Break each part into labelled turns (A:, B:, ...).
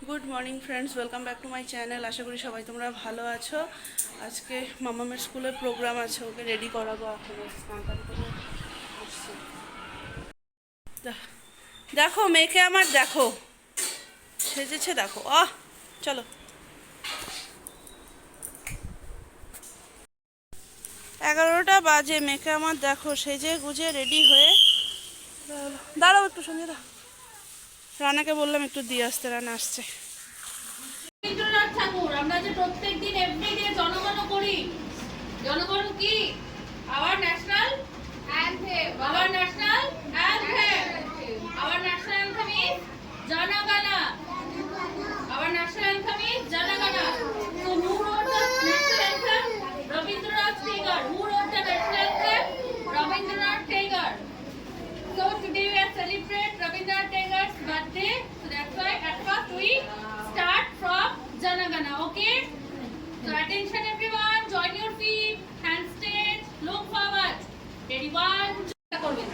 A: Good morning friends, welcome back to my channel. আশা করি সবাই তোমরা ভালো আছো। আজকে মামামের স্কুলের প্রোগ্রাম আছে, ওকে রেডি করাবো। এখন স্নান টান করে আসছি। দেখো মেয়েকে আমার, দেখো সেজেছে, দেখো। চলো। 11টা বাজে, মেয়েকে আমার দেখো সেজে গুজে রেডি হয়ে। দাঁড়াও একটু, সঙ্গে দাও। রানাকে বললাম একটু দিয়ে আসতে, রানা আসছে।
B: রবীন্দ্রনাথ ঠাকুর আমরা যে প্রত্যেকদিন এভরিডে জনগণ করি। জনগণ কি? Our national anthem. Our national anthem. Our national anthem is জনগণ। আওয়ার ন্যাশনাল অ্যানথেম ইজ জনগণ। So who wrote the national anthem? Rabindranath Tagore. Who wrote the national anthem? Rabindranath Tagore. So today we are celebrate Rabindranath Tagore's birthday. So that's why at first we start from Janagana. Okay? So attention everyone. Join your feet. Hand straight. Look forward. Ready? One. করবেন।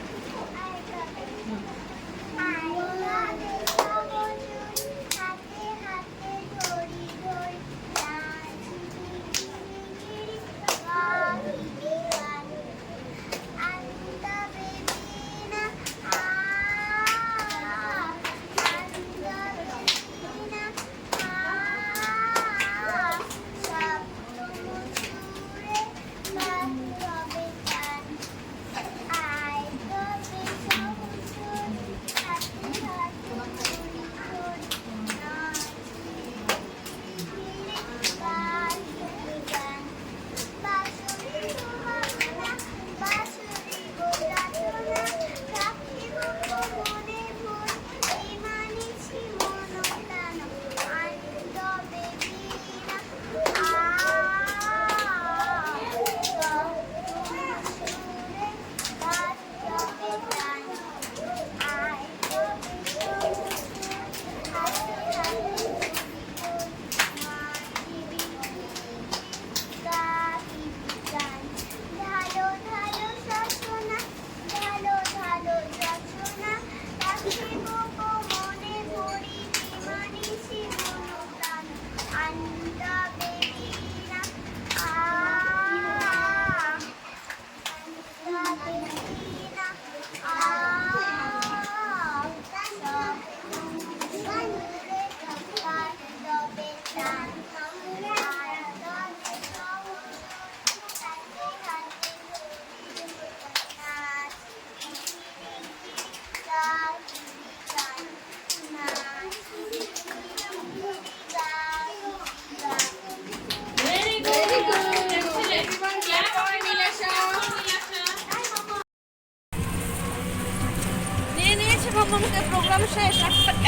A: Programme শেষ,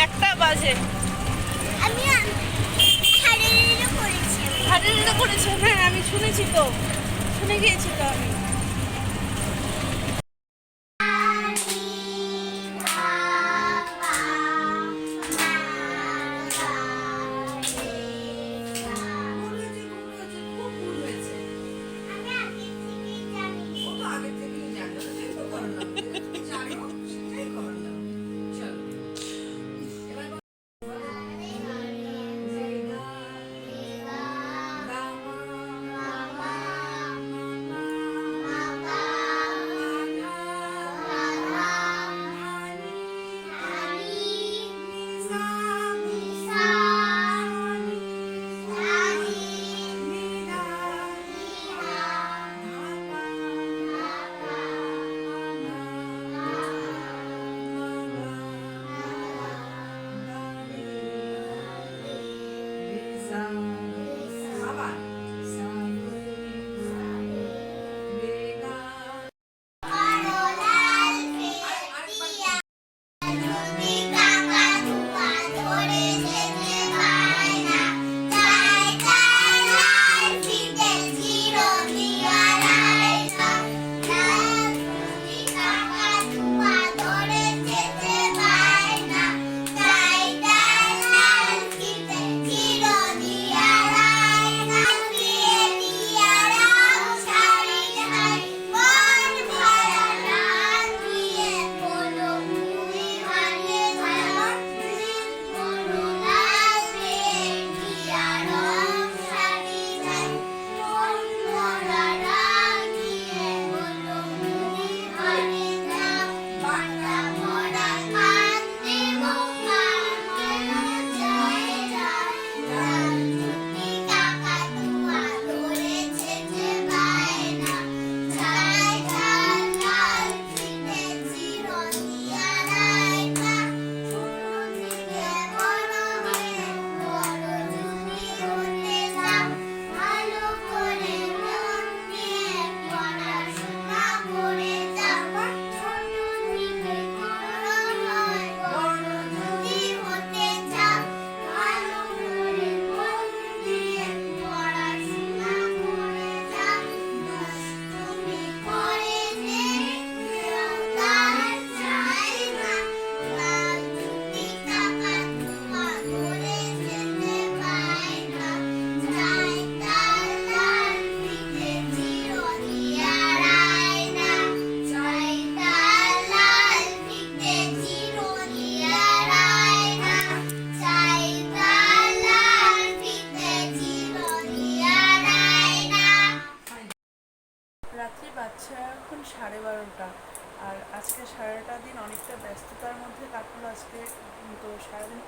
A: একটা বাজে।
C: আমি হারিয়ে পড়েছি।
A: হারিয়ে করেছে? হ্যাঁ আমি শুনেছি তো, শুনে গিয়েছি তো আমি।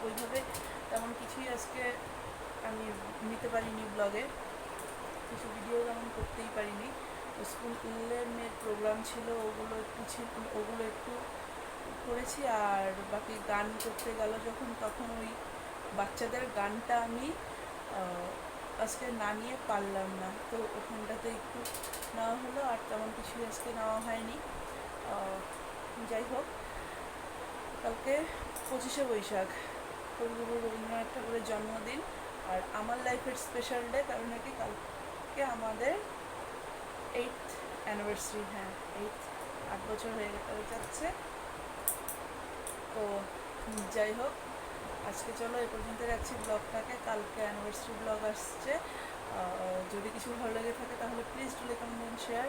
A: ওইভাবে তেমন কিছুই আজকে আমি নিতে পারিনি ব্লগে, কিছু ভিডিও তেমন করতেই পারিনি। স্কুলের মেয়ের প্রোগ্রাম ছিল, ওগুলো একটু করেছি। আর বাকি গান করতে গেল যখন, তখন ওই বাচ্চাদের গানটা আমি আজকে না নিয়ে পারলাম না, তো ওখানটাতে একটু নেওয়া হলো, আর তেমন কিছুই আজকে নেওয়া হয়নি। যাই হোক, কালকে 25শে বৈশাখ, কবিগুরু রবীন্দ্রনাথ ঠাকুরের জন্মদিন, আর আমার লাইফের স্পেশাল ডে, কারণ নাকি কালকে আমাদের 8th অ্যানিভার্সারি। হ্যাঁ, 8 বছর হয়ে যাচ্ছে। তো যাই হোক, আজকে চলো এ পর্যন্ত রাখছি ব্লগটাকে। কালকে অ্যানিভার্সারি ব্লগ আসছে। যদি কিছু ভালো লেগে থাকে তাহলে please do like, comment, share.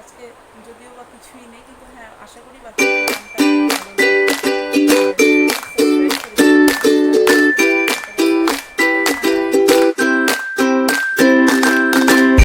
A: আজকে যদিও বা কিছুই নেই, কিন্তু হ্যাঁ, আশা করি বাচ্চাদের গানটা